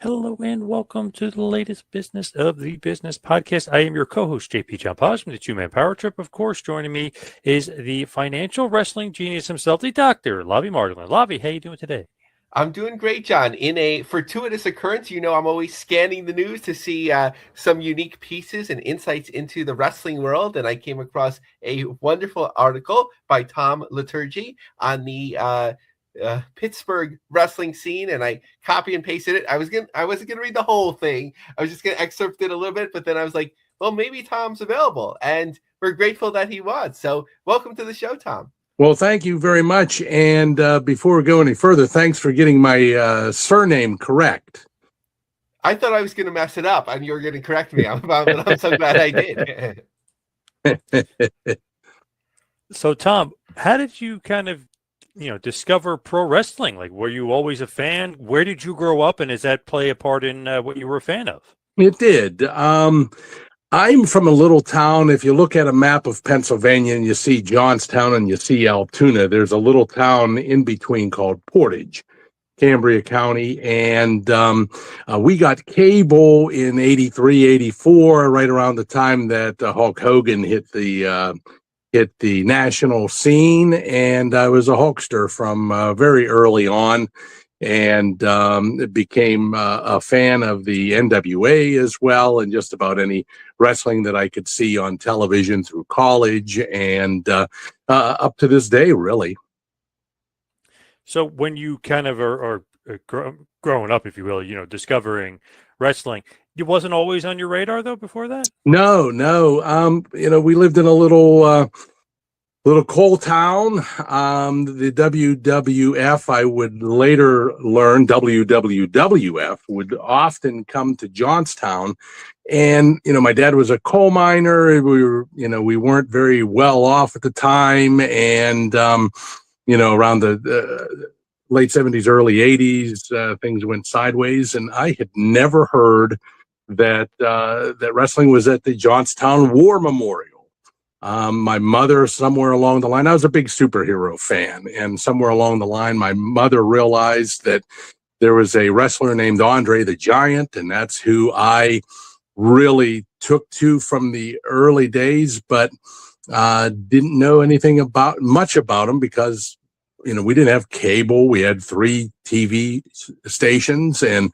Hello and welcome to the latest Business of the Business podcast. I am your co-host, JP John Poz from the Two-Man Power Trip. Of course, joining me is the financial wrestling genius himself, the Dr. Lavie Margolin. Lavie, how you doing today? I'm doing great, John. In a fortuitous occurrence, I'm always scanning the news to see some unique pieces and insights into the wrestling world. And I came across a wonderful article by Tom Leturgey on the Pittsburgh wrestling scene, and I copy and pasted it. I wasn't gonna read the whole thing. I was just gonna excerpt it a little bit, but then I was like, well, maybe Tom's available, and we're grateful that he was. So welcome to the show, Tom. Well, thank you very much. And before we go any further, thanks for getting my surname correct. I thought I was going to mess it up, and you were going to correct me. I'm so glad I did. So, Tom, how did you kind of, discover pro wrestling? Like, were you always a fan? Where did you grow up, and does that play a part in what you were a fan of? It did. I'm from a little town. If you look at a map of Pennsylvania and you see Johnstown and you see Altoona, there's a little town in between called Portage, Cambria County. And we got cable in 83, 84, right around the time that Hulk Hogan hit the national scene. And I was a Hulkster from very early on. And became a fan of the NWA as well, and just about any wrestling that I could see on television through college and up to this day, really. So when you kind of are growing up, if you will, discovering wrestling, it wasn't always on your radar, though, before that? No. We lived in a little coal town. The WWF, I would later learn, WWF would often come to Johnstown. And, my dad was a coal miner. We weren't very well off at the time. And, around the late 70s, early 80s, things went sideways. And I had never heard that wrestling was at the Johnstown War Memorial. My mother, somewhere along the line, I was a big superhero fan, and somewhere along the line, my mother realized that there was a wrestler named Andre the Giant, and that's who I really took to from the early days, but didn't know anything much about him because, we didn't have cable. We had 3 TV stations, and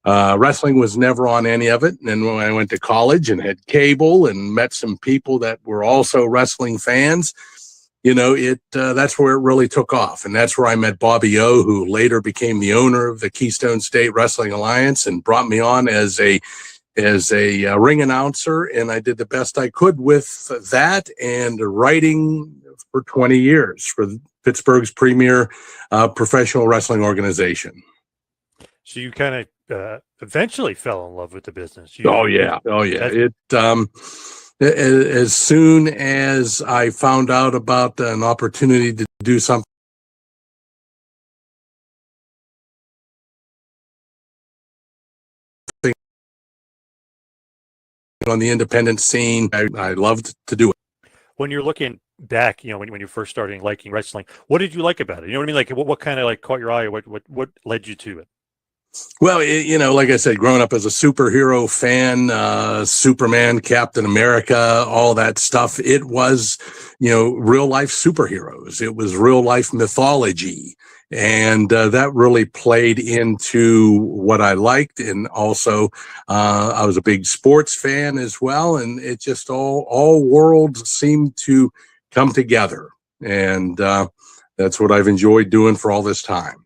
wrestling was never on any of it. And then when I went to college and had cable and met some people that were also wrestling fans, that's where it really took off. And that's where I met Bobby O, who later became the owner of the Keystone State Wrestling Alliance and brought me on as a ring announcer. And I did the best I could with that and writing for 20 years for Pittsburgh's premier professional wrestling organization. So you kind of eventually fell in love with the business. Oh yeah. It as soon as I found out about an opportunity to do something on the independent scene, I loved to do it. When you're looking back, when you first started liking wrestling, what did you like about it? You know what I mean? Like what kind of caught your eye, or what led you to it? Well, like I said, growing up as a superhero fan, Superman, Captain America, all that stuff, it was, real life superheroes. It was real life mythology. And that really played into what I liked. And also, I was a big sports fan as well. And it just all worlds seemed to come together. And that's what I've enjoyed doing for all this time.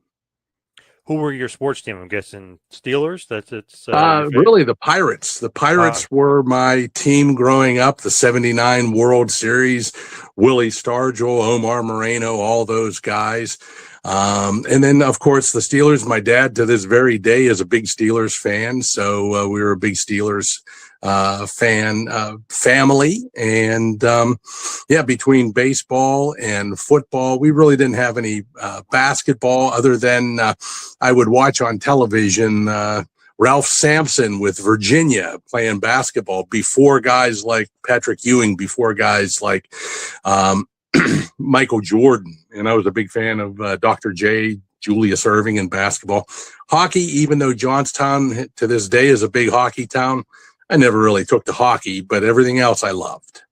Who were your sports team? I'm guessing Steelers. It's really the Pirates. The Pirates were my team growing up. The '79 World Series, Willie Stargell, Omar Moreno, all those guys. And then, of course, the Steelers. My dad, to this very day, is a big Steelers fan. So we were a big Steelers fan family. And between baseball and football, we really didn't have any basketball other than I would watch on television Ralph Sampson with Virginia playing basketball before guys like Patrick Ewing, before guys like Michael Jordan. And I was a big fan of Dr. J, Julius Erving in basketball. Hockey, even though Johnstown to this day is a big hockey town, I never really took to hockey, but everything else I loved.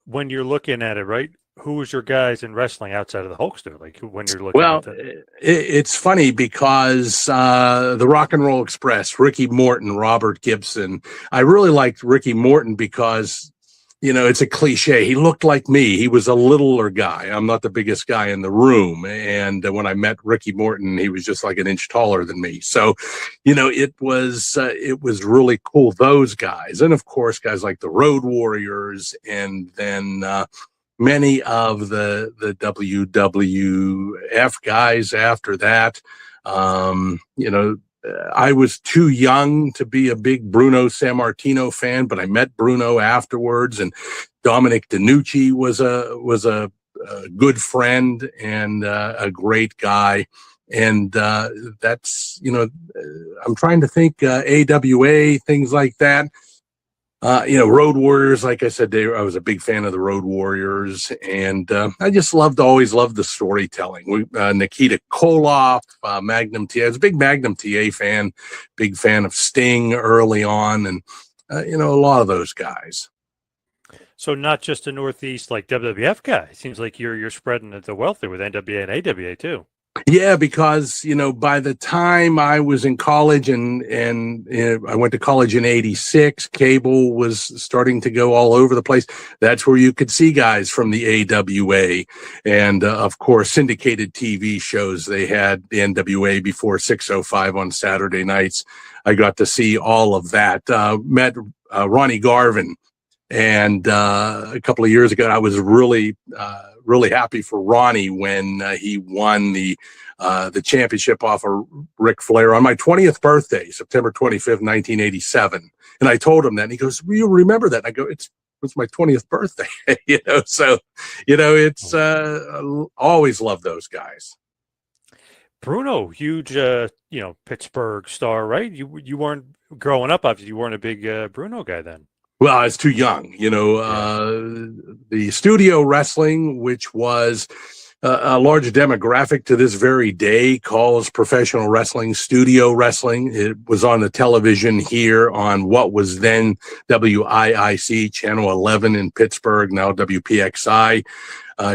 When you're looking at it, right? Who was your guys in wrestling outside of the Hulkster? Like when you're looking Well, at that? it's funny because the Rock and Roll Express, Ricky Morton, Robert Gibson. I really liked Ricky Morton because, you know, it's a cliche. He looked like me. He was a littler guy. I'm not the biggest guy in the room. And when I met Ricky Morton, he was just like an inch taller than me. So, you know, it was really cool. Those guys. And of course, guys like the Road Warriors, and then many of the WWF guys after that. You know, I was too young to be a big Bruno Sammartino fan, but I met Bruno afterwards, and Dominic DeNucci was a good friend and a great guy. And that's, you know, I'm trying to think, AWA, things like that. You know, Road Warriors, like I said, I was a big fan of the Road Warriors, and I just always loved the storytelling. Nikita Koloff, Magnum TA. I was a big Magnum TA fan, big fan of Sting early on, and, you know, a lot of those guys. So not just a Northeast like WWF guy. It seems like you're spreading the wealth there with NWA and AWA too. Yeah, because, you know, by the time I was in college and I went to college in '86, cable was starting to go all over the place. That's where you could see guys from the AWA, and of course syndicated TV shows. They had the NWA before 6:05 on Saturday nights. I got to see all of that. Met Ronnie Garvin, and a couple of years ago, I was really happy for Ronnie when he won the championship off of Ric Flair on my 20th birthday, September 25th, 1987. And I told him that, and he goes, "Well, you remember that?" And I go, "It's my 20th birthday." You know, so, you know, it's always loved those guys. Bruno, huge, you know, Pittsburgh star, right? You weren't growing up, obviously. You weren't a big Bruno guy then. Well, I was too young, you know. The studio wrestling, which was a large demographic to this very day, calls professional wrestling studio wrestling. It was on the television here on what was then WIIC, Channel 11 in Pittsburgh, now WPXI.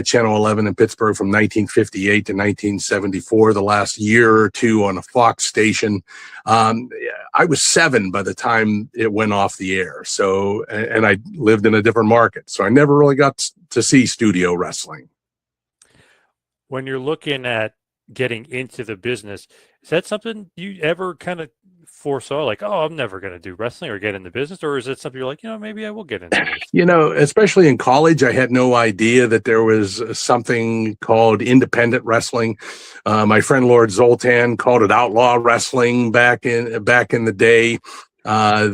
Channel 11 in Pittsburgh from 1958 to 1974, the last year or two on a Fox station. I was 7 by the time it went off the air. So, and I lived in a different market. So I never really got to see studio wrestling. When you're looking at getting into the business, is that something you ever kind of foresaw, like, oh, I'm never going to do wrestling or get in the business? Or is it something you're like, you know, maybe I will get into this? You know, especially in college, I had no idea that there was something called independent wrestling. My friend Lord Zoltan called it outlaw wrestling back in the day.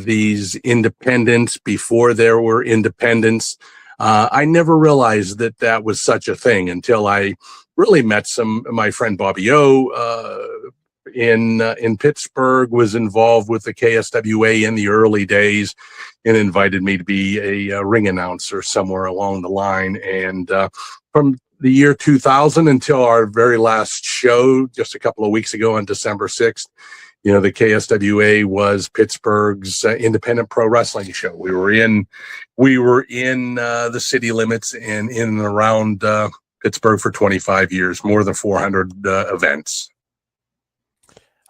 These independents before there were independents. I never realized that was such a thing until I really met my friend Bobby O in Pittsburgh, was involved with the KSWA in the early days and invited me to be a ring announcer somewhere along the line. And from the year 2000 until our very last show just a couple of weeks ago on December 6th, you know, the KSWA was Pittsburgh's independent pro wrestling show. We were in the city limits and in and around Pittsburgh for 25 years, more than 400 events.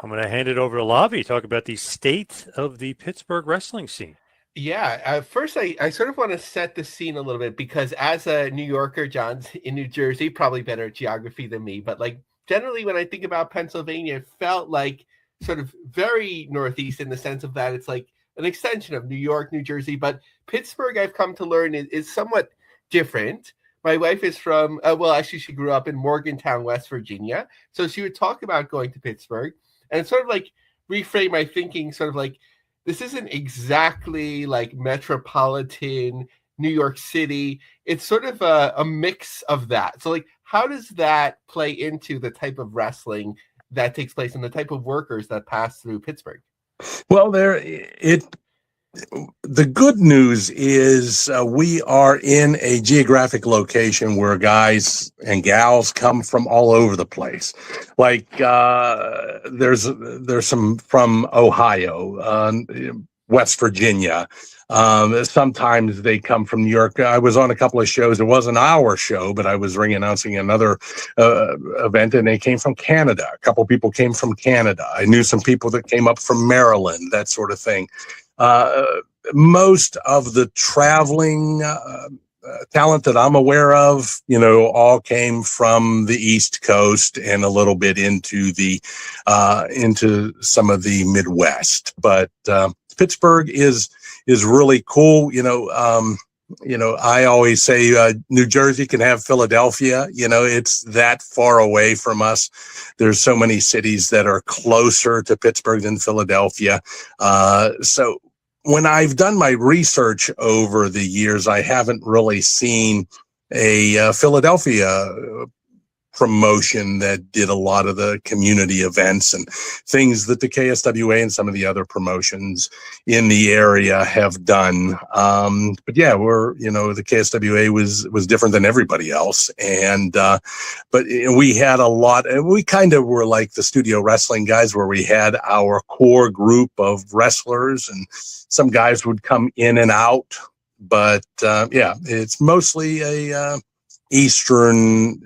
I'm going to hand it over to Lavie, talk about the state of the Pittsburgh wrestling scene. Yeah, first I sort of want to set the scene a little bit, because as a New Yorker, John's in New Jersey, probably better at geography than me, but like generally when I think about Pennsylvania, it felt like sort of very Northeast in the sense of that it's like an extension of New York, New Jersey, but Pittsburgh, I've come to learn, is somewhat different. My wife is from, well, actually she grew up in Morgantown, West Virginia, so she would talk about going to Pittsburgh and sort of like reframe my thinking, sort of like, this isn't exactly like metropolitan New York City. It's sort of a mix of that. So like, how does that play into the type of wrestling that takes place and the type of workers that pass through Pittsburgh? Well, the good news is we are in a geographic location where guys and gals come from all over the place. Like there's some from Ohio, West Virginia. Sometimes they come from New York. I was on a couple of shows. It wasn't our show, but I was ring announcing another event, and they came from Canada. A couple people came from Canada. I knew some people that came up from Maryland, that sort of thing. Most of the traveling talent that I'm aware of, all came from the East Coast and a little bit into some of the Midwest. But Pittsburgh is really cool. I always say New Jersey can have Philadelphia. It's that far away from us. There's so many cities that are closer to Pittsburgh than Philadelphia. So when I've done my research over the years, I haven't really seen a Philadelphia promotion that did a lot of the community events and things that the KSWA and some of the other promotions in the area have done. But yeah, the KSWA was different than everybody else. And, but we had a lot, and we kind of were like the studio wrestling guys, where we had our core group of wrestlers, and some guys would come in and out. But yeah, it's mostly a Eastern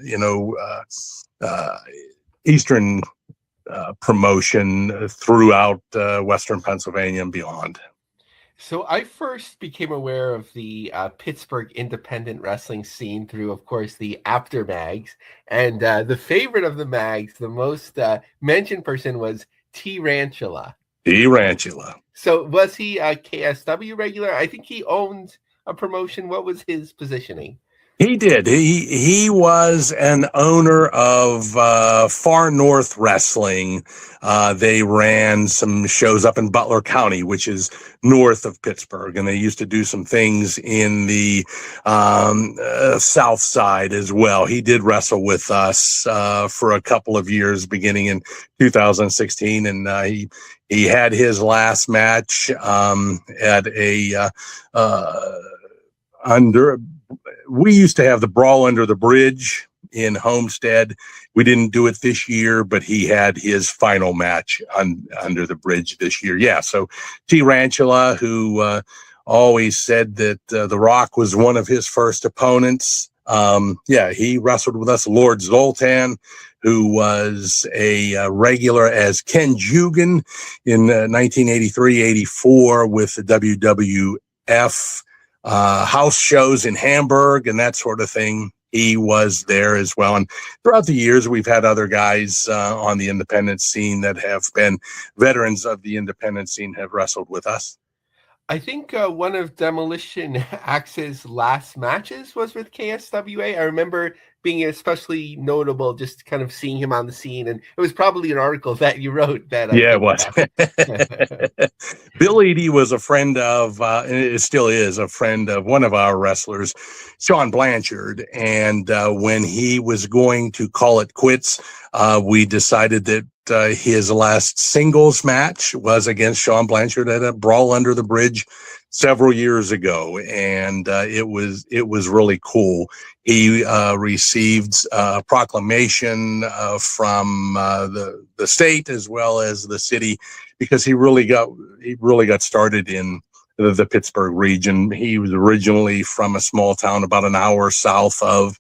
promotion throughout Western Pennsylvania and beyond. So I first became aware of the Pittsburgh independent wrestling scene through, of course, the After mags. And the favorite of the mags, the most mentioned person, was T-Rantula. T-Rantula. So was he a KSW regular? I think he owned a promotion. What was his positioning? He did. He was an owner of Far North Wrestling. They ran some shows up in Butler County, which is north of Pittsburgh, and they used to do some things in the South Side as well. He did wrestle with us for a couple of years, beginning in 2016, and he had his last match at a we used to have the Brawl Under the Bridge in Homestead. We didn't do it this year, but he had his final match under the bridge this year. Yeah, so T-Rantula, who always said that The Rock was one of his first opponents. Yeah, he wrestled with us. Lord Zoltan, who was a regular as Ken Jugan in 1983-84 with the WWF house shows in Hamburg and that sort of thing. He was there as well. And throughout the years, we've had other guys on the independent scene that have been veterans of the independent scene, have wrestled with us. I think one of Demolition Axe's last matches was with KSWA. I remember being especially notable, just kind of seeing him on the scene. And it was probably an article that you wrote that. Yeah, it was. Bill Eady was a friend of, and it still is a friend of one of our wrestlers, Sean Blanchard. And when he was going to call it quits, we decided that his last singles match was against Sean Blanchard at a Brawl Under the Bridge several years ago, and it was really cool. He received a proclamation from the state as well as the city, because he really got started in the Pittsburgh region. He was originally from a small town about an hour south of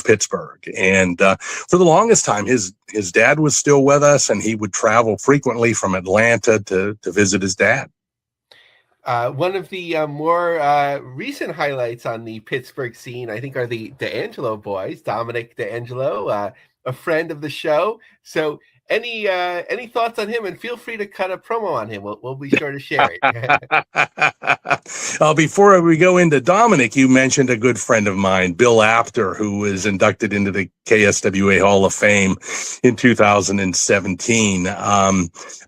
Pittsburgh. And for the longest time, his dad was still with us, and he would travel frequently from Atlanta to visit his dad. One of the more recent highlights on the Pittsburgh scene, I think, are the D'Angelo boys, Dominic D'Angelo, a friend of the show. So any thoughts on him? And feel free to cut a promo on him. We'll be sure to share it. Before we go into Dominic, you mentioned a good friend of mine, Bill Apter, who was inducted into the KSWA Hall of Fame in 2017.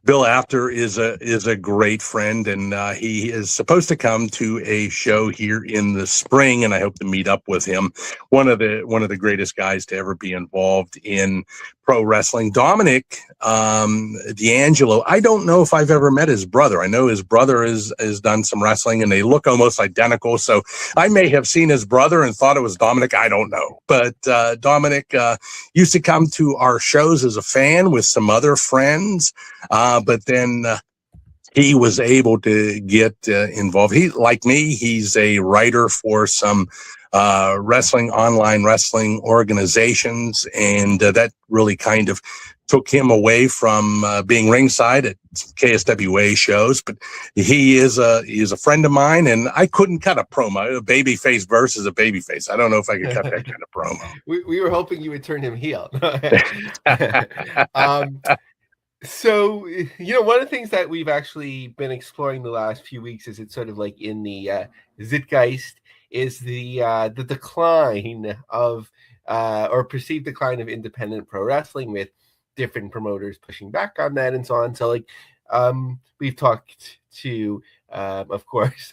Bill Apter is a great friend, and he is supposed to come to a show here in the spring, and I hope to meet up with him. One of the greatest guys to ever be involved in pro wrestling. Dominic Dominic D'Angelo. I don't know if I've ever met his brother. I know his brother has done some wrestling, and they look almost identical. So I may have seen his brother and thought it was Dominic. I don't know. But Dominic used to come to our shows as a fan with some other friends, but then he was able to get involved. He, like me, he's a writer for some online wrestling organizations, and that really kind of took him away from being ringside at KSWA shows. But he is a friend of mine, and I couldn't cut a promo. A babyface versus a babyface. I don't know if I could cut that kind of promo. We were hoping you would turn him heel. So, one of the things that we've actually been exploring the last few weeks is it's sort of like in the zeitgeist is the decline of or perceived decline of independent pro wrestling, with different promoters pushing back on that and so on. So we've talked to, of course,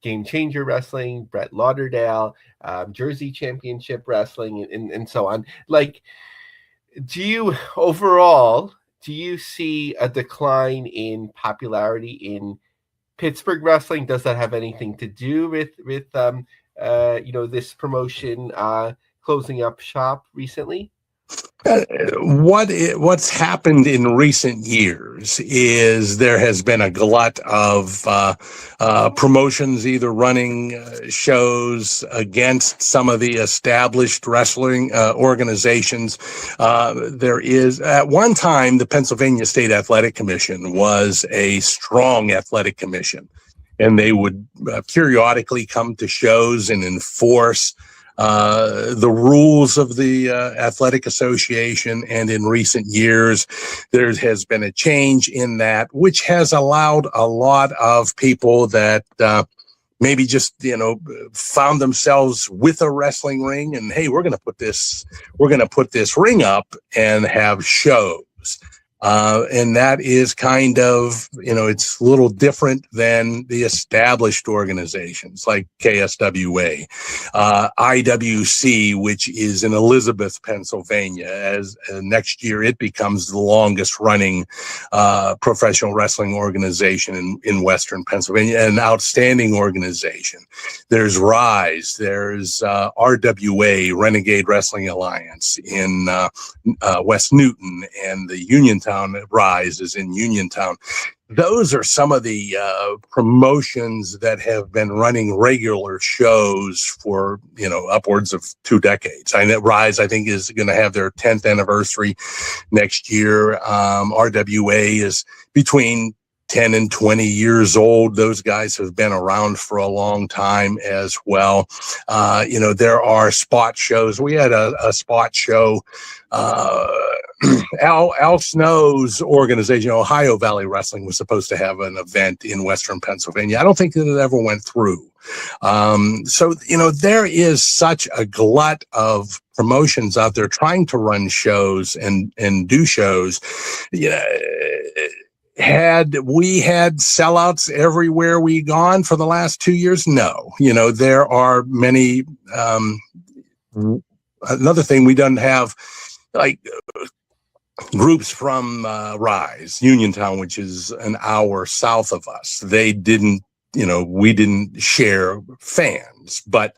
Game Changer Wrestling, Brett Lauderdale, Jersey Championship Wrestling, and so on. Do you see a decline in popularity in Pittsburgh wrestling? Does that have anything to do with this promotion closing up shop recently? What's happened in recent years is there has been a glut of promotions either running shows against some of the established wrestling organizations. There is, at one time, the Pennsylvania State Athletic Commission was a strong athletic commission, and they would periodically come to shows and enforce the rules of the athletic association. And in recent years, there has been a change in that, which has allowed a lot of people that maybe just found themselves with a wrestling ring, and hey, we're going to put this ring up and have shows. And that is kind of, it's a little different than the established organizations like KSWA, IWC, which is in Elizabeth, Pennsylvania. As next year, it becomes the longest running professional wrestling organization in Western Pennsylvania, an outstanding organization. There's RISE, there's RWA, Renegade Wrestling Alliance in West Newton, and the Uniontown Rise is in Uniontown. Those are some of the promotions that have been running regular shows for upwards of 2 decades. I know Rise, I think, is going to have their 10th anniversary next year. RWA is between 10 and 20 years old. Those guys have been around for a long time as well. There are spot shows. We had a spot show. Al Snow's organization, Ohio Valley Wrestling, was supposed to have an event in Western Pennsylvania. I don't think that it ever went through. So there is such a glut of promotions out there trying to run shows and do shows. Had we had sellouts everywhere we gone for the last 2 years? No. There are many. Another thing, we don't have groups from Rise, Uniontown, which is an hour south of us. They didn't, we didn't share fans, but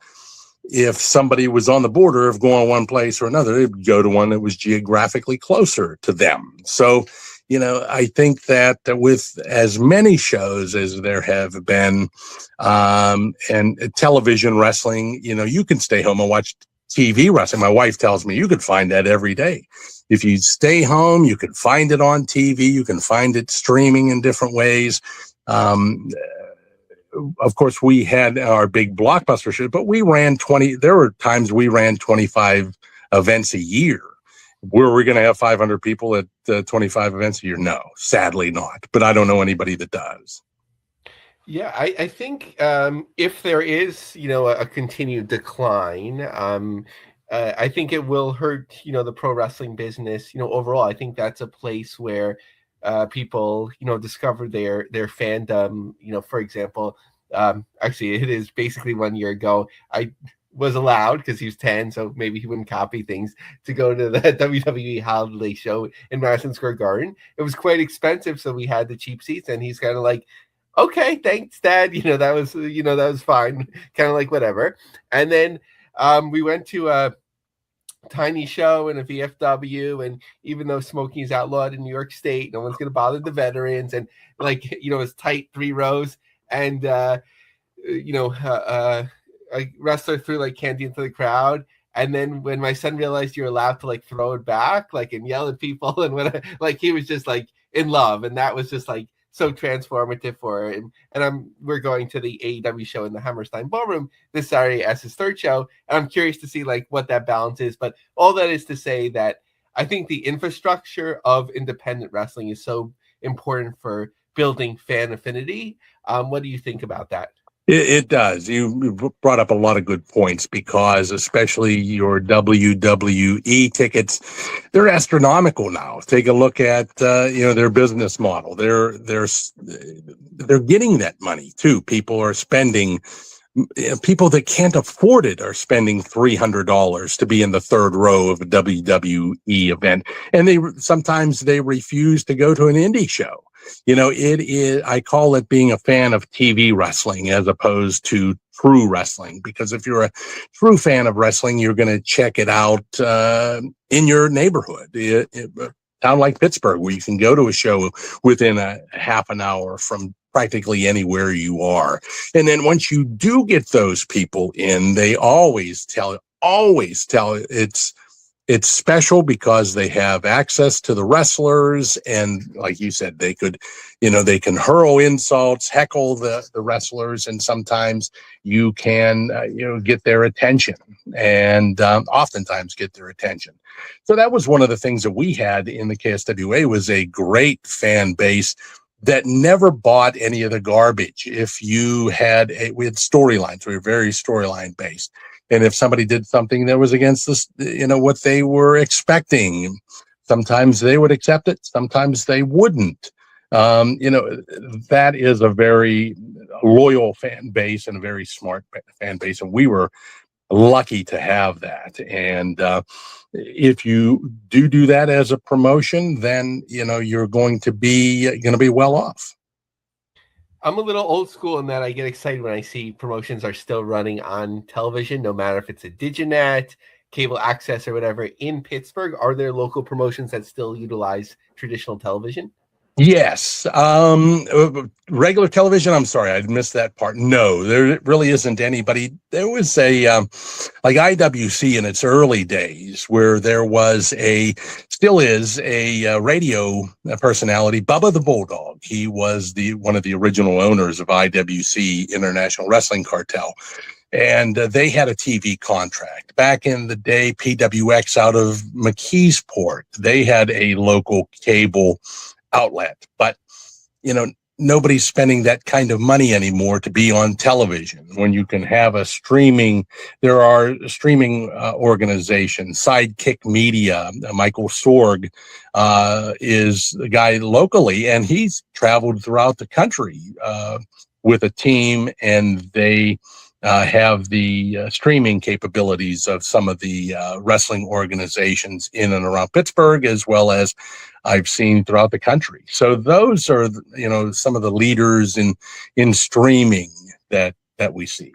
if somebody was on the border of going one place or another, they would go to one that was geographically closer to them. So, I think that with as many shows as there have been, and television wrestling, you can stay home and watch TV wrestling. My wife tells me you could find that every day. If you stay home, you can find it on TV. You can find it streaming in different ways. Of course, we had our big blockbuster show, but we ran there were times we ran 25 events a year. Were we going to have 500 people at 25 events a year? No, sadly not. But I don't know anybody that does. Yeah, I think if there is, a continued decline, I think it will hurt, the pro wrestling business, overall. I think that's a place where people, discover their fandom. For example, actually, it is basically 1 year ago. was allowed because he was 10, so maybe he wouldn't copy things to go to the WWE holiday show in Madison Square Garden. It was quite expensive, so we had the cheap seats, and he's kind of like, okay, thanks, Dad. That was fine, kind of like whatever. And then we went to a tiny show in a VFW, and even though smoking is outlawed in New York State, no one's going to bother the veterans, and it's tight 3 rows, and a wrestler threw like candy into the crowd, and then when my son realized you're allowed to like throw it back, like, and yell at people, and when he was just like in love, and that was just like so transformative for him. And we're going to the AEW show in the Hammerstein Ballroom this Saturday as his 3rd show, and I'm curious to see like what that balance is. But all that is to say that I think the infrastructure of independent wrestling is so important for building fan affinity. What do you think about that? It does. You brought up a lot of good points, because especially your WWE tickets, they're astronomical now. Take a look at their business model. They're getting that money too. People are spending. People that can't afford it are spending $300 to be in the 3rd row of a WWE event, and sometimes they refuse to go to an indie show. It is, I call it being a fan of TV wrestling as opposed to true wrestling, because if you're a true fan of wrestling, you're going to check it out in your neighborhood. Town like Pittsburgh, where you can go to a show within a half an hour from practically anywhere you are. And then once you do get those people in, they always tell it's special because they have access to the wrestlers, and like you said, they can hurl insults, heckle the wrestlers, and sometimes you can get their attention, and oftentimes get their attention. So that was one of the things that we had in the KSWA, was a great fan base that never bought any of the garbage. If we had storylines, we were very storyline based. And if somebody did something that was against this, what they were expecting, sometimes they would accept it, sometimes they wouldn't. That is a very loyal fan base and a very smart fan base. And we were lucky to have that. And if you do that as a promotion, then, you're going to be well off. I'm a little old school in that I get excited when I see promotions are still running on television, no matter if it's a Diginet, cable access, or whatever. In Pittsburgh, are there local promotions that still utilize traditional television? Yes. Regular television, I'm sorry, I missed that part. No, there really isn't anybody. There was a, like IWC in its early days, where there was still is a radio personality, Bubba the Bulldog. He was one of the original owners of IWC, International Wrestling Cartel. And they had a TV contract. Back in the day, PWX out of McKeesport, they had a local cable outlet, but nobody's spending that kind of money anymore to be on television when you can have there are streaming organizations. Sidekick Media, Michael Sorg is the guy locally, and he's traveled throughout the country with a team, and they have the streaming capabilities of some of the wrestling organizations in and around Pittsburgh, as well as I've seen throughout the country. So those are, some of the leaders in streaming that we see.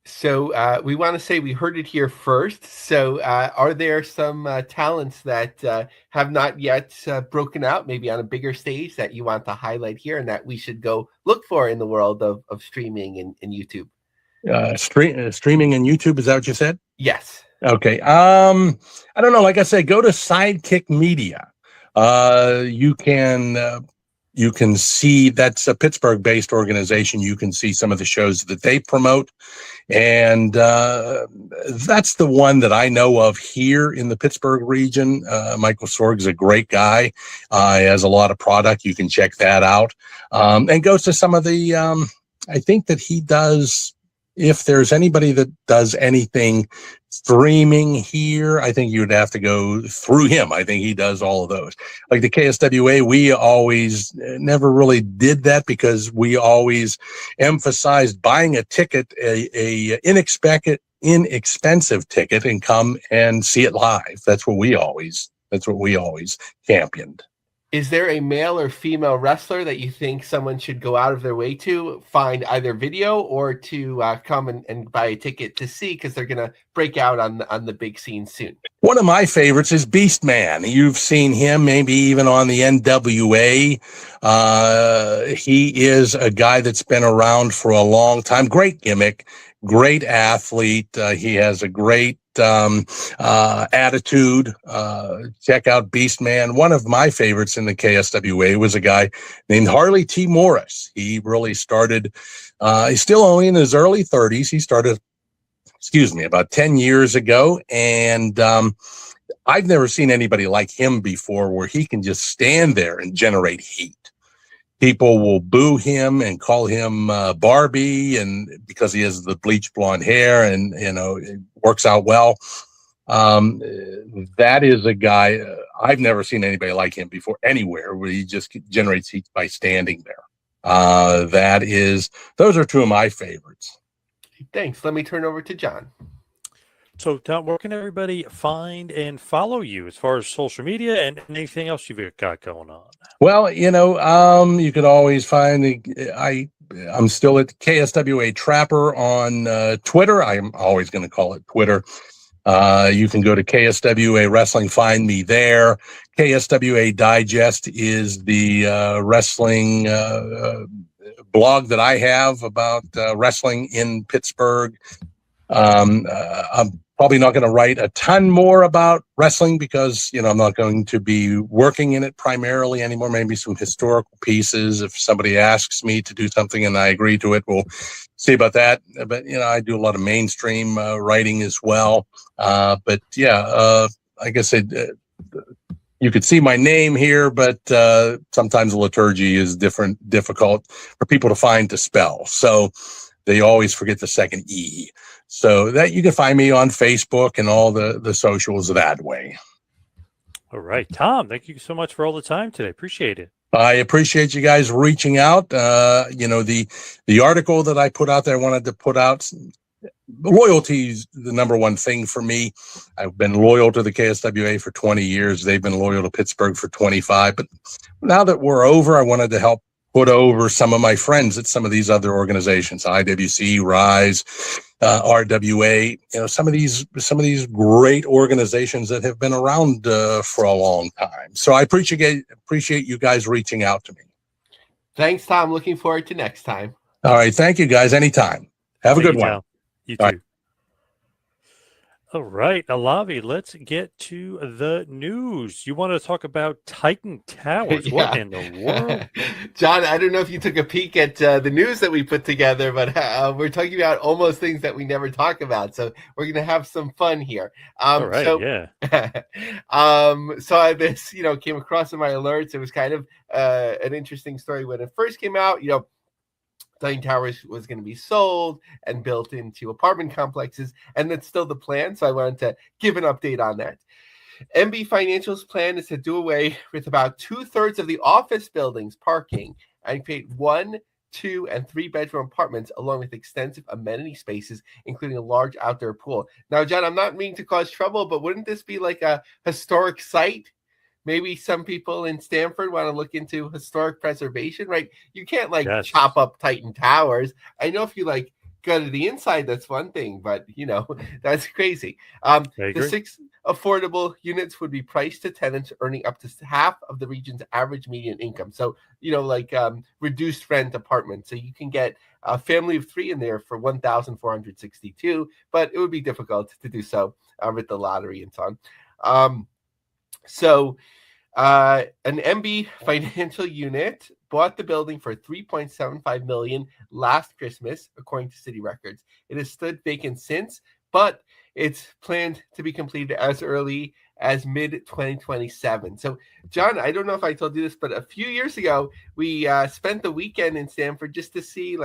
So we want to say we heard it here first. So are there some talents that have not yet broken out, maybe on a bigger stage, that you want to highlight here and that we should go look for in the world of streaming and YouTube? Streaming and YouTube, is that what you said? Yes. Okay. I don't know. Like I said, go to Sidekick Media. You can see, that's a Pittsburgh-based organization. You can see some of the shows that they promote, and that's the one that I know of here in the Pittsburgh region. Michael Sorg is a great guy. He has a lot of product. You can check that out, and go to some of the. I think that he does if there's anybody that does anything streaming here, I think you'd have to go through him. I think he does all of those. Like the KSWA, we always never really did that because we always emphasized buying a ticket, a inexpensive ticket, and come and see it live. That's what we always championed. Is there a male or female wrestler that you think someone should go out of their way to find either video or to come and buy a ticket to see, because they're going to break out on the big scene soon? One of my favorites is Beastman. You've seen him maybe even on the NWA. He is a guy that's been around for a long time. Great gimmick, great athlete. He has a great attitude. Check out Beastman. One of my favorites in the KSWA was a guy named Harley T. Morris. He really started, he's still only in his early 30s. He started, about 10 years ago. And I've never seen anybody like him before, where he can just stand there and generate heat. People will boo him and call him Barbie, and because he has the bleach blonde hair, and it works out well. That is a guy I've never seen anybody like him before anywhere, where he just generates heat by standing there. Those are two of my favorites. Thanks. Let me turn over to John. So, Tom, where can everybody find and follow you as far as social media and anything else you've got going on? Well, you could always find I'm still at KSWA Trapper on Twitter. I'm always going to call it Twitter. You can go to KSWA Wrestling, find me there. KSWA Digest is the wrestling blog that I have about wrestling in Pittsburgh. I'm probably not going to write a ton more about wrestling because, I'm not going to be working in it primarily anymore. Maybe some historical pieces. If somebody asks me to do something and I agree to it, we'll see about that. But, I do a lot of mainstream writing as well. Like I said, you could see my name here, but sometimes the liturgy is difficult for people to find to spell. So they always forget the second E. So that you can find me on Facebook and all the socials that way. All right, Tom, thank you so much for all the time today. Appreciate it. I appreciate you guys reaching out. The article that I put out there, I wanted to put out, loyalty is the number one thing for me. I've been loyal to the KSWA for 20 years. They've been loyal to Pittsburgh for 25. But now that we're over, I wanted to help put over some of my friends at some of these other organizations, IWC, RISE, RWA, some of these great organizations that have been around for a long time. So I appreciate you guys reaching out to me. Thanks, Tom. Looking forward to next time. All right. Thank you, guys. Anytime. Have a good one. You too. All right, Lavie, let's get to the news. You want to talk about Titan Towers? Yeah. What in the world? John, I don't know if you took a peek at the news that we put together, but we're talking about almost things that we never talk about. So we're going to have some fun here. All right, yeah. So this, came across in my alerts. It was kind of an interesting story when it first came out. Titan Towers was going to be sold and built into apartment complexes, and that's still the plan. So I wanted to give an update on that. MB Financial's plan is to do away with about 2/3 of the office buildings parking and create 1, 2, and 3-bedroom apartments along with extensive amenity spaces, including a large outdoor pool. Now, John, I'm not meaning to cause trouble, but wouldn't this be like a historic site? Maybe some people in Stamford want to look into historic preservation, right? You can't chop up Titan Towers. I know if you go to the inside, that's one thing, but that's crazy. The 6 affordable units would be priced to tenants earning up to half of the region's average median income. So, reduced rent apartments. So you can get a family of 3 in there for $1,462, but it would be difficult to do so with the lottery and so on. An MB Financial unit bought the building for $3.75 million last Christmas, according to city records. It has stood vacant since, but it's planned to be completed as early as mid-2027. So, John, I don't know if I told you this, but a few years ago, we spent the weekend in Stamford just to see,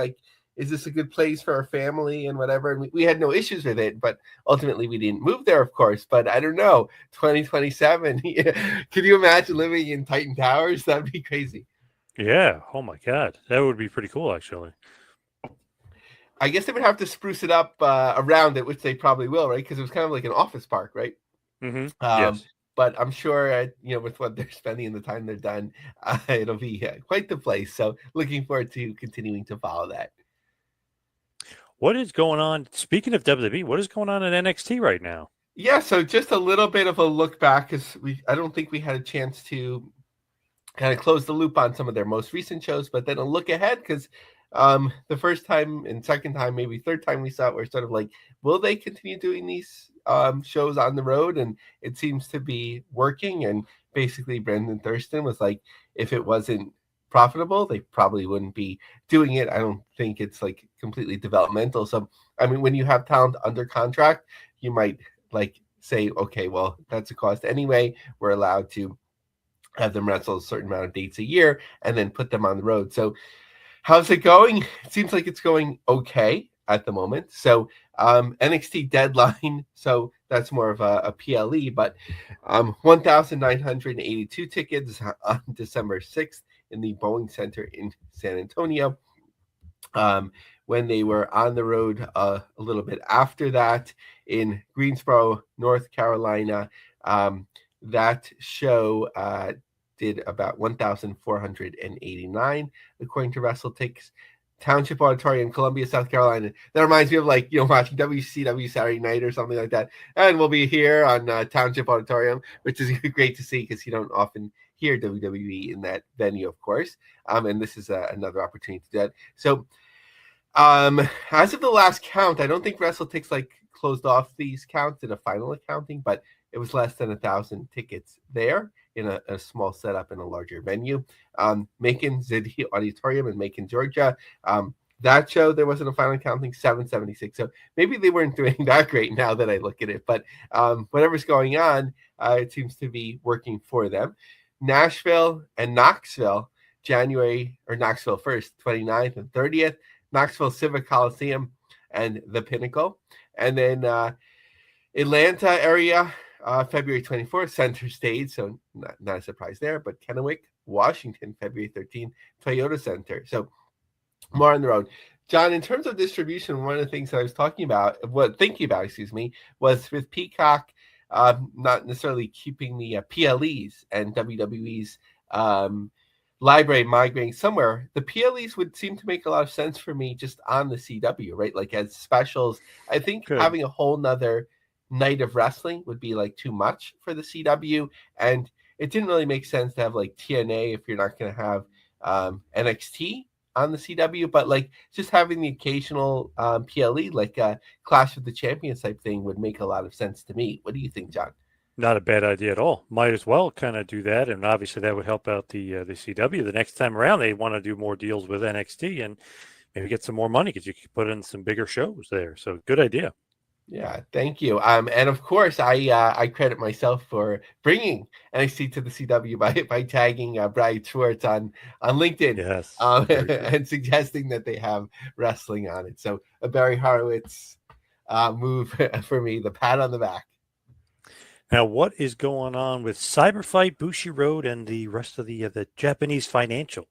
is this a good place for our family and whatever? And we had no issues with it, but ultimately we didn't move there, of course. But I don't know, 2027. Can you imagine living in Titan Towers? That'd be crazy. Yeah. Oh my God, that would be pretty cool, actually. I guess they would have to spruce it up around it, which they probably will, right? Because it was kind of like an office park, right? Mm-hmm. Yes. But I'm sure, with what they're spending and the time they're done, it'll be quite the place. So looking forward to continuing to follow that. What is going on? Speaking of WWE, what is going on at NXT right now? Yeah, so just a little bit of a look back, because I don't think we had a chance to kind of close the loop on some of their most recent shows, but then a look ahead, because the first time and second time, maybe third time we saw it, we're sort of like, will they continue doing these shows on the road? And it seems to be working. And basically Brendan Thurston was like, if it wasn't profitable, they probably wouldn't be doing it. I don't think it's like completely developmental. So, I mean, when you have talent under contract, you might like say, okay, well, that's a cost anyway. We're allowed to have them wrestle a certain amount of dates a year and then put them on the road. So how's it going? It seems like it's going okay at the moment. So NXT deadline, so that's more of a PLE, but 1,982 tickets on December 6th in the Boeing Center in San Antonio. When they were on the road a little bit after that in Greensboro, North Carolina, that show did about 1,489, according to WrestleTix. Township Auditorium, Columbia, South Carolina. That reminds me of watching WCW Saturday Night or something like that. And we'll be here on Township Auditorium, which is great to see because you don't often hear WWE in that venue, of course. And this is another opportunity to do that. So as of the last count, I don't think WrestleTix closed off these counts in a final accounting, but it was less than 1,000 tickets there in a small setup in a larger venue. Macon City Auditorium in Macon, Georgia. That show, there wasn't a final counting, 776. So maybe they weren't doing that great now that I look at it. But whatever's going on, it seems to be working for them. Nashville and Knoxville, Knoxville 1st, 29th and 30th. Knoxville Civic Coliseum and the Pinnacle. And then Atlanta area, February 24th, Center Stage, so not a surprise there, but Kennewick, Washington, February 13th, Toyota Center. So more on the road. John, in terms of distribution, one of the things that I was thinking about, was with Peacock not necessarily keeping the PLEs and WWE's library migrating somewhere. The PLEs would seem to make a lot of sense for me just on the CW, right? Like as specials. I think having a whole nother night of wrestling would be too much for the CW, and it didn't really make sense to have TNA if you're not going to have NXT on the CW, but just having the occasional PLE Clash of the Champions type thing would make a lot of sense to me. What do you think, John? Not a bad idea at all. Might as well kind of do that, and obviously that would help out the CW. The next time around, they want to do more deals with NXT and maybe get some more money because you could put in some bigger shows there. So good idea. Yeah, thank you. And of course, I credit myself for bringing NXT to the CW by tagging Brian Schwartz on LinkedIn, yes, and suggesting that they have wrestling on it. So a Barry Horowitz move for me, the pat on the back. Now, what is going on with Cyberfight, Bushiroad, and the rest of the Japanese financials?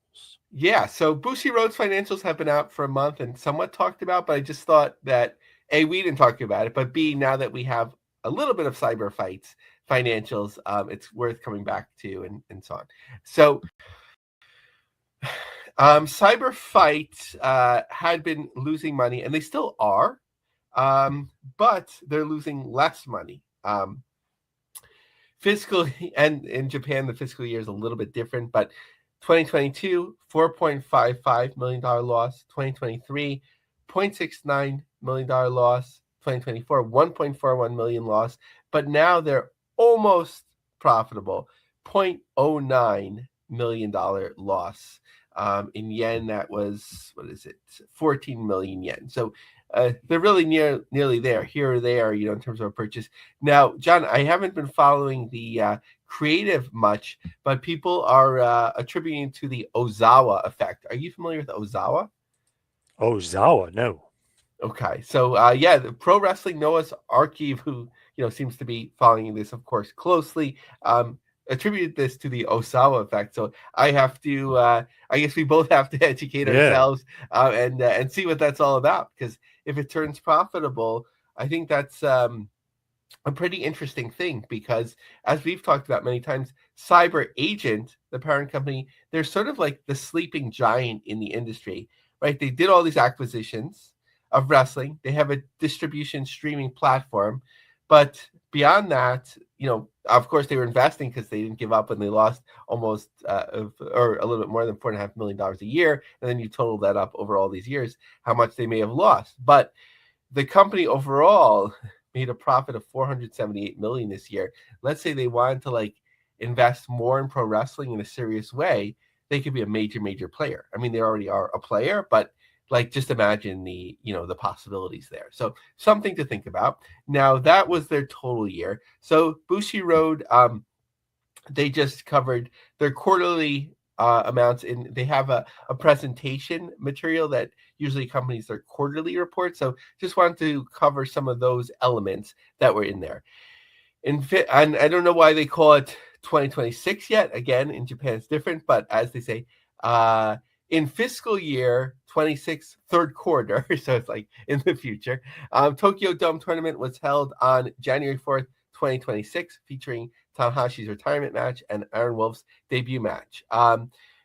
Yeah, so Bushiroad's financials have been out for a month and somewhat talked about, but I just thought that A, we didn't talk about it, but B, now that we have a little bit of Cyberfight's financials, it's worth coming back to and so on. So Cyberfight had been losing money, and they still are, but they're losing less money. Fiscally, and in Japan, the fiscal year is a little bit different, but 2022, $4.55 million loss. 2023, $0.69 million loss. 2024, $1.41 million loss. But now they're almost profitable, $0.09 million loss. In yen, that was, 14 million yen. So they're really nearly there, here or there, in terms of a purchase. Now, John, I haven't been following the creative much, but people are attributing to the Ozawa effect. Are you familiar with Ozawa? Zawa, no. Okay, so the Pro Wrestling Noah's Archive, who seems to be following this, of course, closely, attributed this to the Osawa effect. So I have to, I guess we both have to educate ourselves and see what that's all about. Because if it turns profitable, I think that's a pretty interesting thing. Because as we've talked about many times, Cyber Agent, the parent company, they're sort of like the sleeping giant in the industry, right? They did all these acquisitions of wrestling. They have a distribution streaming platform, but beyond that, of course, they were investing because they didn't give up when they lost almost or a little bit more than $4.5 million a year. And then you total that up over all these years, how much they may have lost. But the company overall made a profit of $478 million this year. Let's say they wanted to invest more in pro wrestling in a serious way, they could be a major player. I mean, they already are a player, but just imagine the possibilities there. So something to think about. Now that was their total year. So Bushiroad, they just covered their quarterly amounts they have a presentation material that usually accompanies their quarterly report. So just wanted to cover some of those elements that were in there. And I don't know why they call it 2026 yet. Again, in Japan it's different, but as they say, in fiscal year 26 third quarter, so it's in the future, Tokyo Dome tournament was held on January 4th, 2026, featuring Tanahashi's retirement match and Iron Wolf's debut match.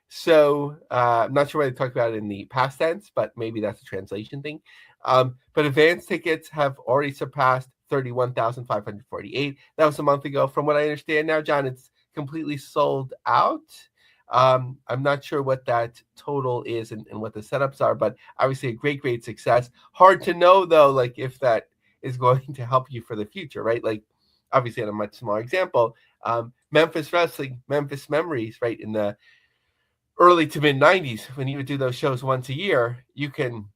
So I'm not sure why they talked about it in the past tense, but maybe that's a translation thing. But advance tickets have already surpassed 31,548. That was a month ago. From what I understand now, John, it's completely sold out. I'm not sure what that total is and what the setups are, but obviously a great success. Hard to know though, if that is going to help you for the future, right? Obviously on a much smaller example, Memphis Wrestling, Memphis Memories, right? In the early to mid 90s, when you would do those shows once a year, you can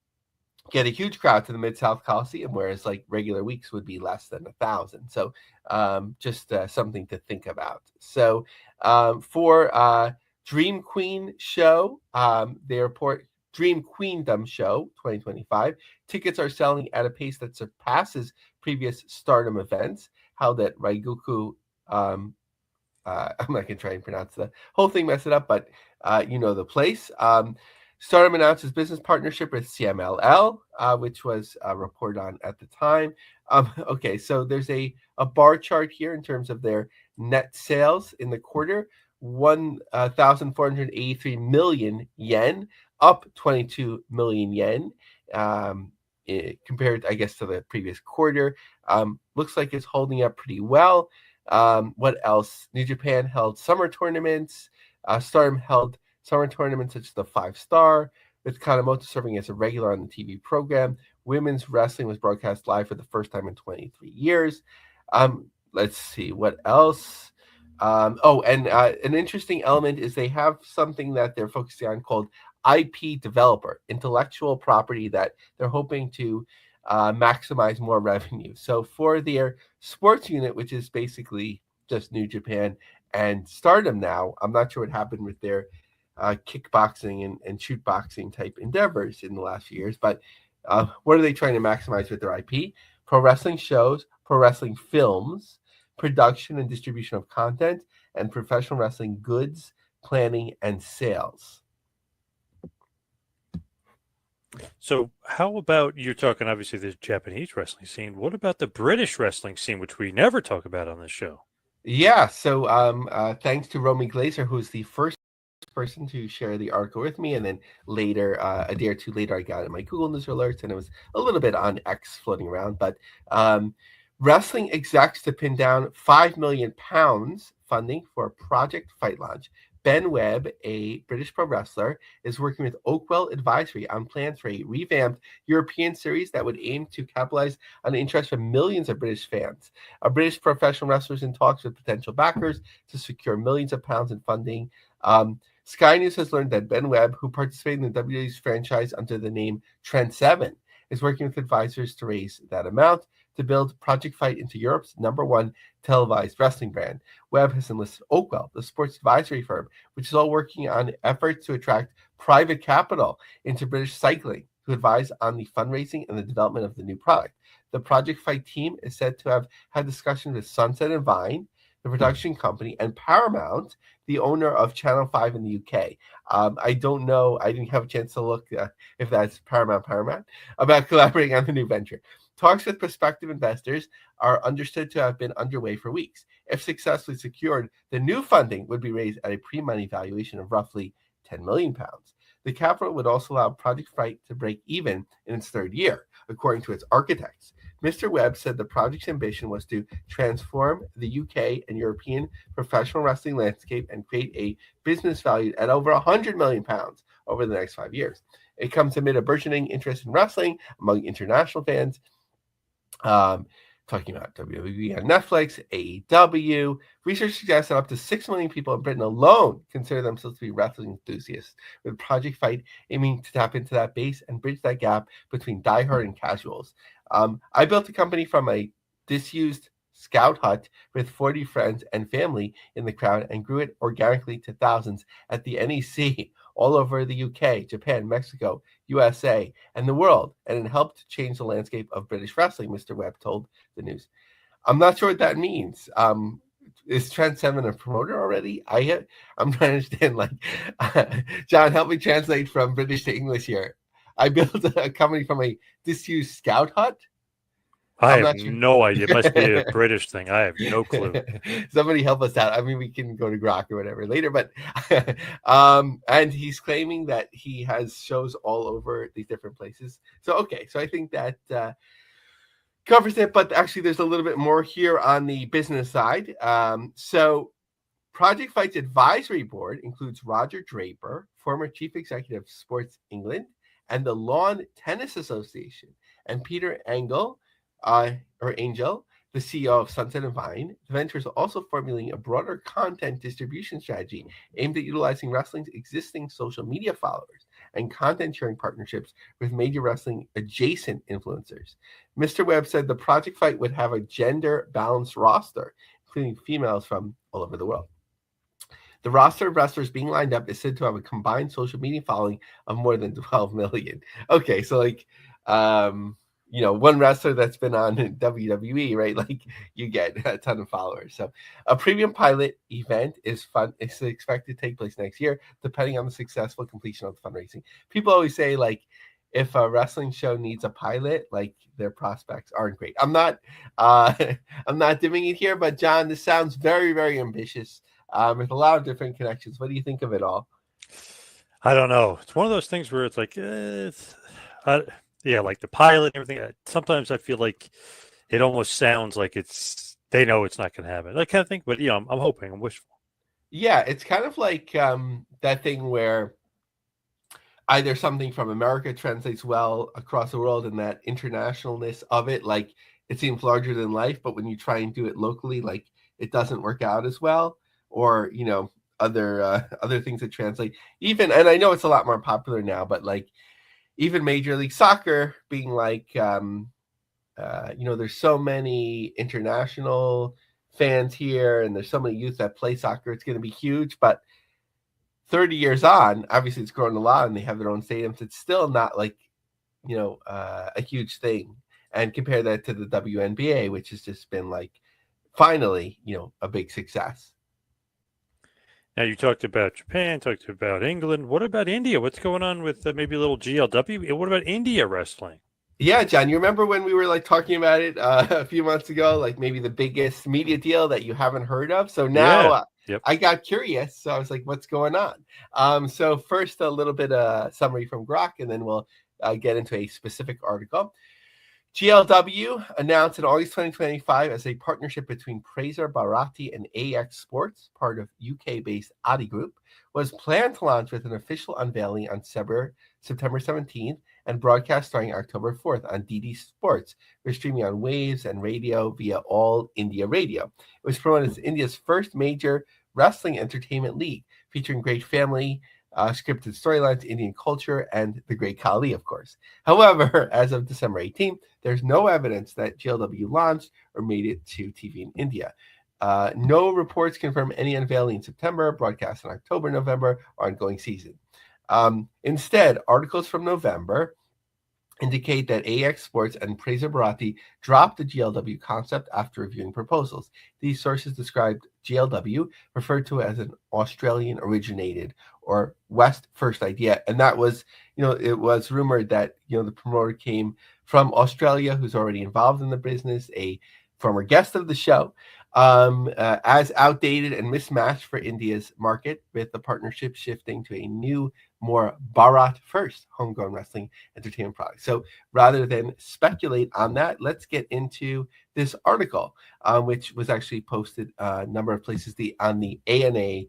get a huge crowd to the Mid-South Coliseum, whereas regular weeks would be less than 1,000. So just something to think about. So for Dream Queen show, they report Dream Queendom Show 2025. Tickets are selling at a pace that surpasses previous Stardom events held at Raiguku. I'm not going to try and pronounce the whole thing, mess it up, but the place. Stardom announces business partnership with CMLL, which was reported on at the time. Okay, so there's a bar chart here in terms of their net sales in the quarter. 1,483 million yen, up 22 million yen compared, I guess, to the previous quarter. Looks like it's holding up pretty well. What else? New Japan held summer tournaments. Stardom held summer tournaments such as the 5-Star, with Kanemoto serving as a regular on the TV program. Women's wrestling was broadcast live for the first time in 23 years. Let's see, what else? An interesting element is they have something that they're focusing on called IP developer, intellectual property that they're hoping to maximize more revenue. So for their sports unit, which is basically just New Japan and Stardom now, I'm not sure what happened with their kickboxing and shoot boxing type endeavors in the last few years, but what are they trying to maximize with their IP? Pro wrestling shows, pro wrestling films, production and distribution of content, and professional wrestling goods, planning, and sales. So how about, you're talking obviously the Japanese wrestling scene. What about the British wrestling scene, which we never talk about on this show? Yeah, so thanks to Romy Glazer, who's the first person to share the article with me, and then later, a day or two later, I got it in my Google News alerts, and it was a little bit on X floating around, but wrestling execs to pin down £5 million funding for Project Fight Launch. Ben Webb, a British pro wrestler, is working with Oakwell Advisory on plans for a revamped European series that would aim to capitalize on the interest from millions of British fans. A British professional wrestlers in talks with potential backers to secure millions of pounds in funding. Sky News has learned that Ben Webb, who participated in the WWE's franchise under the name Trent 7, is working with advisors to raise that amount to build Project Fight into Europe's #1 televised wrestling brand. Webb has enlisted Oakwell, the sports advisory firm, which is all working on efforts to attract private capital into British cycling. who advised on the fundraising and the development of the new product. The Project Fight team is said to have had discussions with Sunset and Vine, the production company, and Paramount, the owner of Channel 5 in the UK. I don't know. I didn't have a chance to look if that's Paramount, about collaborating on the new venture. Talks with prospective investors are understood to have been underway for weeks. If successfully secured, the new funding would be raised at a pre-money valuation of roughly £10 million. The capital would also allow Project Fight to break even in its third year, according to its architects. Mr. Webb said the project's ambition was to transform the UK and European professional wrestling landscape and create a business valued at over £100 million over the next 5 years. It comes amid a burgeoning interest in wrestling among international fans. Talking about WWE on Netflix, AEW. Research suggests that up to 6 million people in Britain alone consider themselves to be wrestling enthusiasts, with Project Fight aiming to tap into that base and bridge that gap between diehard and casuals. I built a company from a disused scout hut with 40 friends and family in the crowd and grew it organically to thousands at the NEC all over the UK, Japan, Mexico, USA, and the world, and it helped change the landscape of British wrestling, Mr. Webb told the news. I'm not sure what that means. Is Trent Seven a promoter already? I'm trying to understand, John, help me translate from British to English here. I built a company from a disused scout hut. I have no idea. It must be a British thing. I have no clue. Somebody help us out. I mean, we can go to Grok or whatever later, but and he's claiming that he has shows all over these different places. So I think that covers it. But actually, there's a little bit more here on the business side. So Project Fight's advisory board includes Roger Draper, former chief executive of Sports England and the Lawn Tennis Association, and Peter Angel, the CEO of Sunset and Vine. The venture is also formulating a broader content distribution strategy aimed at utilizing wrestling's existing social media followers and content sharing partnerships with major wrestling adjacent influencers. Mr. Webb said the Project Fight would have a gender balanced roster, including females from all over the world. The roster of wrestlers being lined up is said to have a combined social media following of more than 12 million. Okay, so one wrestler that's been on WWE, right? Like you get a ton of followers. So a premium pilot event is expected to take place next year, depending on the successful completion of the fundraising. People always say, if a wrestling show needs a pilot, their prospects aren't great. I'm not dimming it here, but John, this sounds very, very ambitious. With a lot of different connections. What do you think of it all? I don't know. It's one of those things where it's like the pilot and everything. Sometimes I feel like it almost sounds like they know it's not going to happen. That kind of thing. But I'm hoping, I'm wishful. Yeah, it's kind of like that thing where either something from America translates well across the world, and that internationalness of it, it seems larger than life. But when you try and do it locally, it doesn't work out as well. Or other things that translate. Even, and I know it's a lot more popular now, but even Major League Soccer being there's so many international fans here, and there's so many youth that play soccer. It's going to be huge, but 30 years on, obviously it's grown a lot, and they have their own stadiums. It's still not a huge thing. And compare that to the WNBA, which has just been finally, a big success. Now, you talked about Japan, talked about England. What about India? What's going on with maybe a little GLW? What about India wrestling? Yeah, John, you remember when we were talking about it a few months ago, maybe the biggest media deal that you haven't heard of? So now I got curious. So I was like, what's going on? So first, a little bit of summary from Grok, and then we'll get into a specific article. GLW announced in August 2025 as a partnership between Praser Bharati and AX Sports, part of UK-based Adi Group, was planned to launch with an official unveiling on September 17th and broadcast starting October 4th on DD Sports. We're streaming on Waves and radio via All India Radio. It was promoted as India's first major wrestling entertainment league, featuring great family scripted storylines, Indian culture, and the great Khali, of course. However, as of December 18th, there's no evidence that GLW launched or made it to TV in India. No reports confirm any unveiling in September, broadcast in October, November, or ongoing season. Instead, articles from November indicate that AX Sports and Preza Bharati dropped the GLW concept after reviewing proposals. These sources described GLW referred to as an Australian originated or West first idea. And that was, it was rumored that, the promoter came from Australia, who's already involved in the business, a former guest of the show, as outdated and mismatched for India's market, with the partnership shifting to a new, more Bharat first homegrown wrestling entertainment product. So rather than speculate on that, let's get into this article, which was actually posted a number of places on the ANI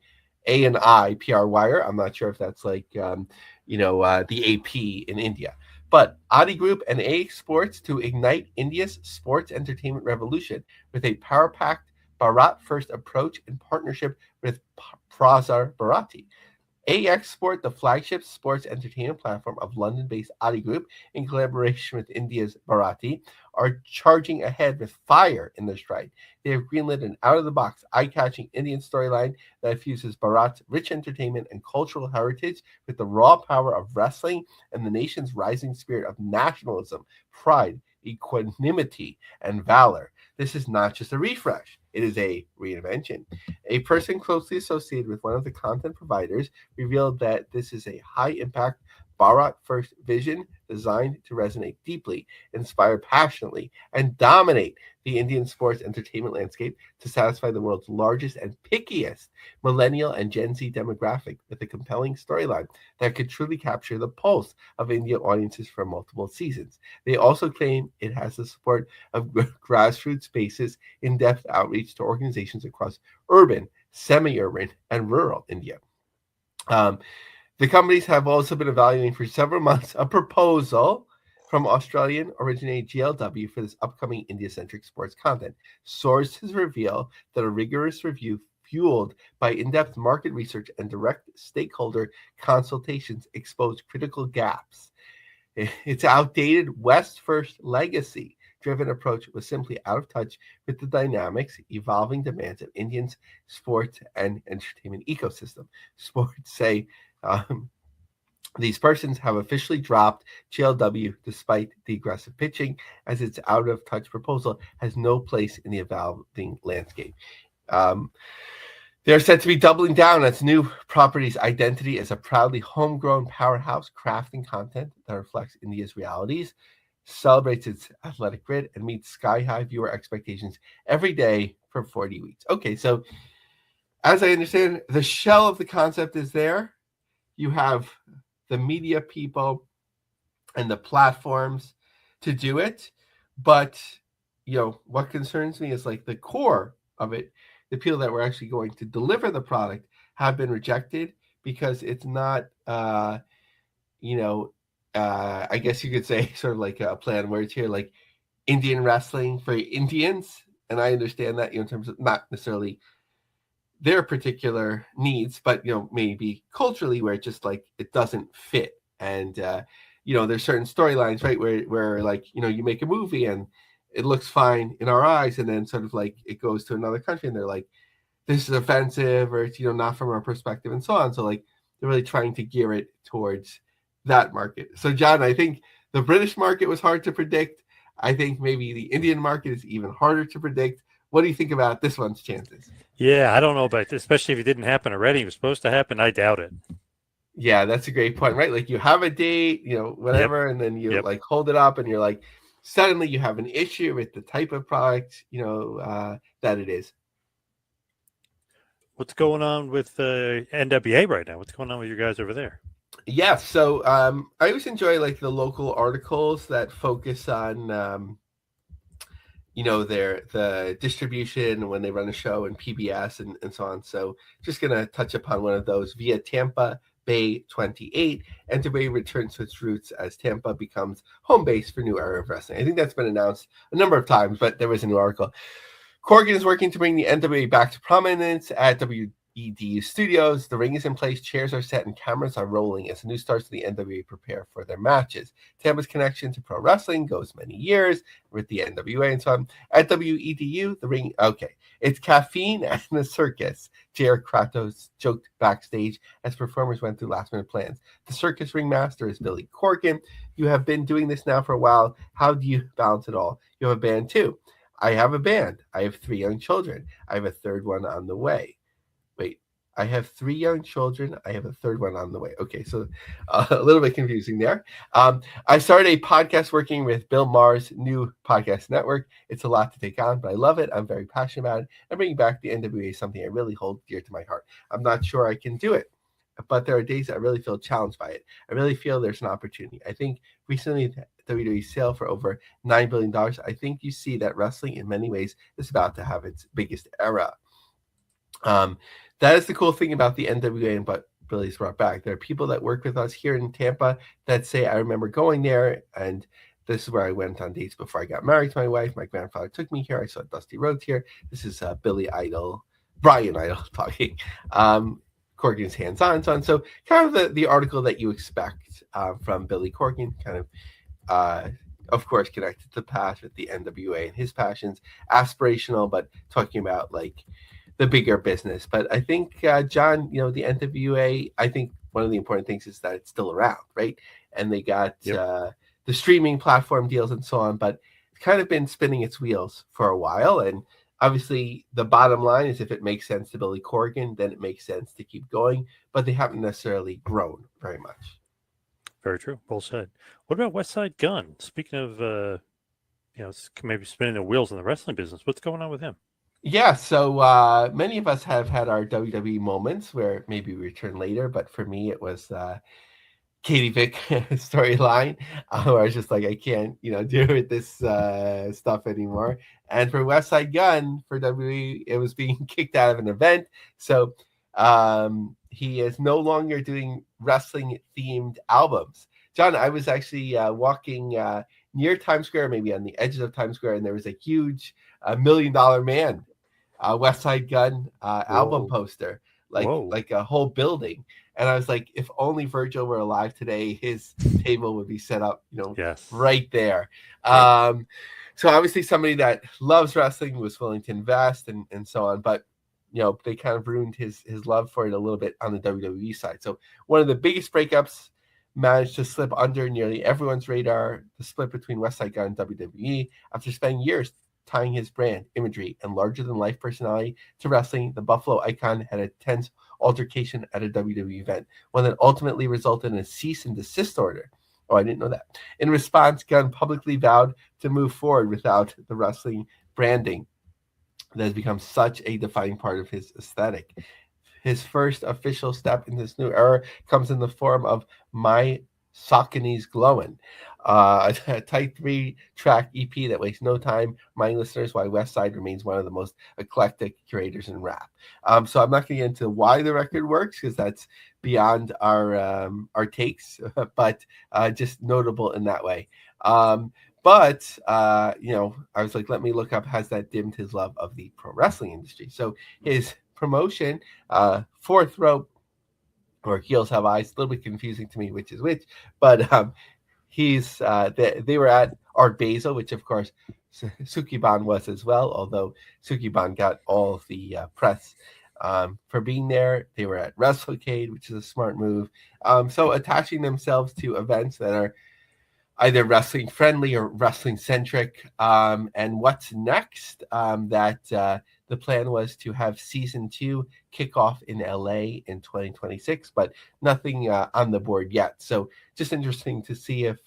PR wire. I'm not sure if that's like, the AP in India. But Adi Group and AX Sports to ignite India's sports entertainment revolution with a power-packed Bharat first approach in partnership with Preza Bharati. AX Sport, the flagship sports entertainment platform of London-based Adi Group, in collaboration with India's Bharati, are charging ahead with fire in their stride. They have greenlit an out-of-the-box, eye-catching Indian storyline that fuses Bharat's rich entertainment and cultural heritage with the raw power of wrestling and the nation's rising spirit of nationalism, pride, equanimity, and valor. This is not just a refresh. It is a reinvention. A person closely associated with one of the content providers revealed that this is a high-impact Bharat first vision designed to resonate deeply, inspire passionately, and dominate the Indian sports entertainment landscape to satisfy the world's largest and pickiest millennial and Gen Z demographic with a compelling storyline that could truly capture the pulse of Indian audiences for multiple seasons. They also claim it has the support of grassroots spaces, in-depth outreach to organizations across urban, semi-urban, and rural India. The companies have also been evaluating for several months a proposal from Australian-originated GLW for this upcoming India-centric sports content. Sources reveal that a rigorous review fueled by in-depth market research and direct stakeholder consultations exposed critical gaps. Its outdated West-first legacy-driven approach was simply out of touch with the dynamics, evolving demands of Indians' sports and entertainment ecosystem. Sports say these persons have officially dropped GLW despite the aggressive pitching, as its out-of-touch proposal has no place in the evolving landscape. They're said to be doubling down on its new property's identity as a proudly homegrown powerhouse, crafting content that reflects India's realities, celebrates its athletic grid, and meets sky-high viewer expectations every day for 40 weeks. Okay, so as I understand, the shell of the concept is there. You have the media people and the platforms to do it. But, what concerns me is like the core of it. The people that were actually going to deliver the product have been rejected because it's not, I guess you could say sort of like a play on words here, like Indian wrestling for Indians. And I understand that, in terms of not necessarily their particular needs, but maybe culturally where it just like it doesn't fit. And there's certain storylines, right, where like you make a movie and it looks fine in our eyes, and then sort of like it goes to another country and they're like, this is offensive, or it's not from our perspective, and so on. So like they're really trying to gear it towards that market. So John, I think the British market was hard to predict. I think maybe the Indian market is even harder to predict. What do you think about this one's chances? Yeah, I don't know about this, especially if it didn't happen already. It was supposed to happen. I doubt it. Yeah, that's a great point, right? Like you have a date, whatever, and then you like hold it up and you're like, suddenly you have an issue with the type of product, that it is. What's going on with NWA right now? What's going on with you guys over there? Yeah, so I always enjoy like the local articles that focus on the distribution when they run a show and PBS and so on. So just going to touch upon one of those via Tampa Bay 28. NWA returns to its roots as Tampa becomes home base for new era of wrestling. I think that's been announced a number of times, but there was a new article. Corgan is working to bring the NWA back to prominence at EDU Studios. The ring is in place, chairs are set, and cameras are rolling as the new stars of the NWA prepare for their matches. Tampa's connection to pro wrestling goes many years with the NWA and so on. At WEDU, the ring, okay, it's caffeine and a circus. JR Kratos joked backstage as performers went through last-minute plans. The circus ringmaster is Billy Corgan. You have been doing this now for a while. How do you balance it all? You have a band too. I have a band. I have 3 young children. I have a third one on the way. Wait, I have 3 young children. I have a third one on the way. Okay, so a little bit confusing there. I started a podcast working with Bill Maher's new podcast network. It's a lot to take on, but I love it. I'm very passionate about it. And bringing back the NWA is something I really hold dear to my heart. I'm not sure I can do it, but there are days that I really feel challenged by it. I really feel there's an opportunity. I think recently WWE sale for over $9 billion. I think you see that wrestling in many ways is about to have its biggest era. That is the cool thing about the NWA and what Billy's brought back. There are people that work with us here in Tampa that say, I remember going there, and this is where I went on dates before I got married to my wife. My grandfather took me here. I saw Dusty Rhodes here. This is Brian Idol talking. Corgan's hands-on, so on. So kind of the article that you expect from Billy Corgan, kind of course, connected to the past with the NWA and his passions, aspirational, but talking about like the bigger business. But I think, John, the NWA, I think one of the important things is that it's still around, right? And they got the streaming platform deals and so on, but it's kind of been spinning its wheels for a while. And obviously, the bottom line is if it makes sense to Billy Corgan, then it makes sense to keep going, but they haven't necessarily grown very much. Very true. Well said. What about Westside Gunn? Speaking of, maybe spinning the wheels in the wrestling business, what's going on with him? Yeah, so many of us have had our WWE moments where maybe we return later, but for me, it was Katie Vick storyline where I was just like, I can't, deal with this stuff anymore. And for Westside Gunn, for WWE, it was being kicked out of an event. So he is no longer doing wrestling-themed albums. John, I was actually walking near Times Square, maybe on the edges of Times Square, and there was a huge $1 Million Man Westside Gunn album poster, like a whole building. And I was like, if only Virgil were alive today, his table would be set up, right there. So obviously somebody that loves wrestling was willing to invest and so on, but they kind of ruined his love for it a little bit on the WWE side. So one of the biggest breakups managed to slip under nearly everyone's radar, the split between Westside Gunn and WWE. After spending years tying his brand, imagery, and larger-than-life personality to wrestling, the Buffalo icon had a tense altercation at a WWE event, one that ultimately resulted in a cease and desist order. Oh, I didn't know that. In response, Gunn publicly vowed to move forward without the wrestling branding that has become such a defining part of his aesthetic. His first official step in this new era comes in the form of My Saucony's Glowin', a tight 3-track EP that wastes no time reminding listeners why Westside remains one of the most eclectic curators in rap. So I'm not going to get into why the record works because that's beyond our takes, but just notable in that way. But I was like, let me look up, has that dimmed his love of the pro wrestling industry? So his promotion, Fourth Rope, or Heels Have Eyes, a little bit confusing to me which is which, but they were at Art Basel, which of course Sukiban was as well, although Sukiban got all of the press for being there. They were at WrestleCade, which is a smart move. So attaching themselves to events that are either wrestling friendly or wrestling centric. And what's next? The plan was to have season 2 kick off in LA in 2026, but nothing on the board yet. So just interesting to see if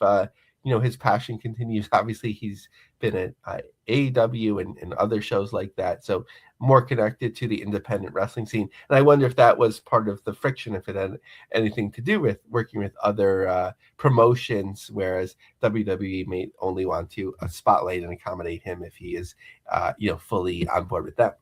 his passion continues. Obviously, he's been at AEW and other shows like that, so more connected to the independent wrestling scene. And I wonder if that was part of the friction, if it had anything to do with working with other promotions, whereas WWE may only want to spotlight and accommodate him if he is, fully on board with them.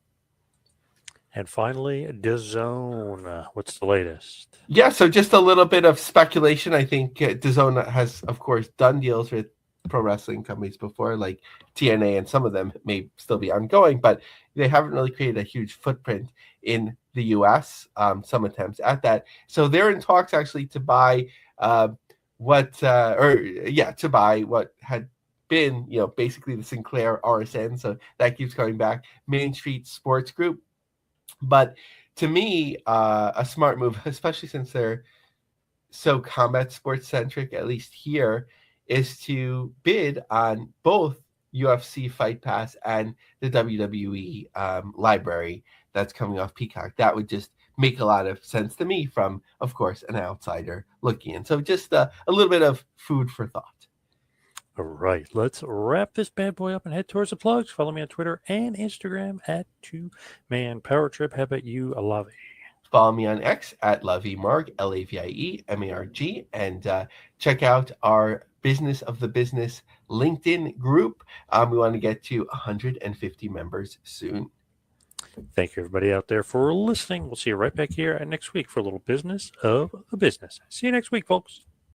And finally, DAZN. What's the latest? Yeah, so just a little bit of speculation. I think DAZN has, of course, done deals with pro wrestling companies before, like TNA, and some of them may still be ongoing, but they haven't really created a huge footprint in the U.S. Some attempts at that. So they're in talks actually to buy to buy what had been, basically the Sinclair RSN. So that keeps coming back. Main Street Sports Group. But to me, a smart move, especially since they're so combat sports centric, at least here, is to bid on both UFC Fight Pass and the WWE library that's coming off Peacock. That would just make a lot of sense to me from, of course, an outsider looking in. So just a little bit of food for thought. All right, let's wrap this bad boy up and head towards the plugs. Follow me on Twitter and Instagram at 2ManPowerTrip. How about you, Lavie? Follow me on X at Lavie Marg, LAVIE-MARG, and check out our Business of the Business LinkedIn group. We want to get to 150 members soon. Thank you, everybody out there, for listening. We'll see you right back here next week for a little Business of the Business. See you next week, folks.